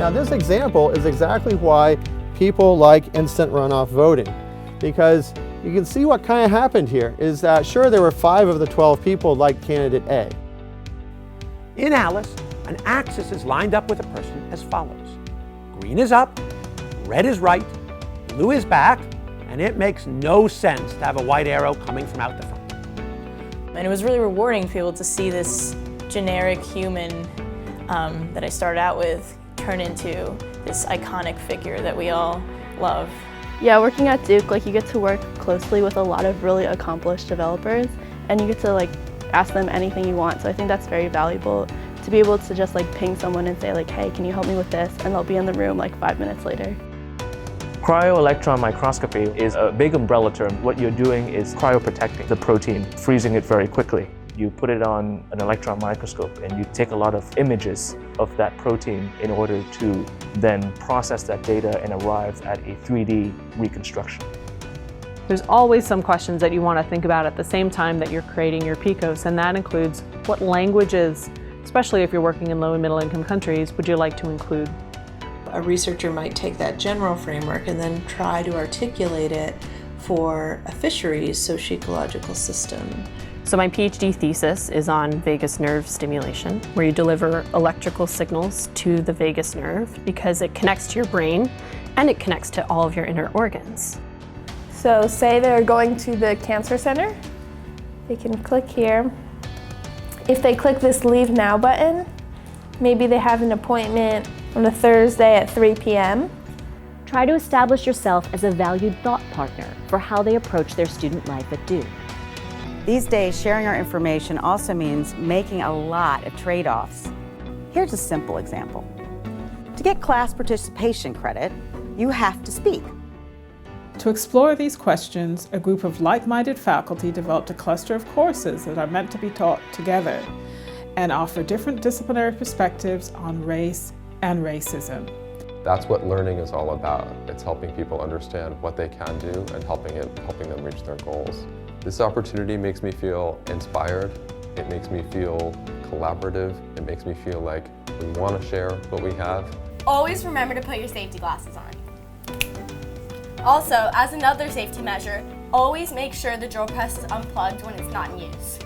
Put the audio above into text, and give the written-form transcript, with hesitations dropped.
Now this example is exactly why people like instant runoff voting, because you can see what kind of happened here is that sure, there were 5 of the 12 people like candidate A. In Alice, an axis is lined up with a person as follows. Green is up, red is right, blue is back, and it makes no sense to have a white arrow coming from out the front. And it was really rewarding to be able to see this generic human that I started out with turn into this iconic figure that we all love. Yeah, working at Duke, you get to work closely with a lot of really accomplished developers, and you get to ask them anything you want. So I think that's very valuable to be able to just ping someone and say hey, can you help me with this? And they'll be in the room 5 minutes later. Cryo-electron microscopy is a big umbrella term. What you're doing is cryoprotecting the protein, freezing it very quickly. You put it on an electron microscope and you take a lot of images of that protein in order to then process that data and arrive at a 3D reconstruction. There's always some questions that you want to think about at the same time that you're creating your PICOs, and that includes what languages, especially if you're working in low and middle income countries, would you like to include? A researcher might take that general framework and then try to articulate it for a fisheries socio-ecological system. So my PhD thesis is on vagus nerve stimulation, where you deliver electrical signals to the vagus nerve because it connects to your brain and it connects to all of your inner organs. So say they're going to the cancer center, they can click here. If they click this Leave Now button, maybe they have an appointment on a Thursday at 3 p.m. Try to establish yourself as a valued thought partner for how they approach their student life at Duke. These days, sharing our information also means making a lot of trade-offs. Here's a simple example. To get class participation credit, you have to speak. To explore these questions, a group of like-minded faculty developed a cluster of courses that are meant to be taught together and offer different disciplinary perspectives on race and racism. That's what learning is all about. It's helping people understand what they can do and helping them reach their goals. This opportunity makes me feel inspired. It makes me feel collaborative. It makes me feel like we want to share what we have. Always remember to put your safety glasses on. Also, as another safety measure, always make sure the drill press is unplugged when it's not in use.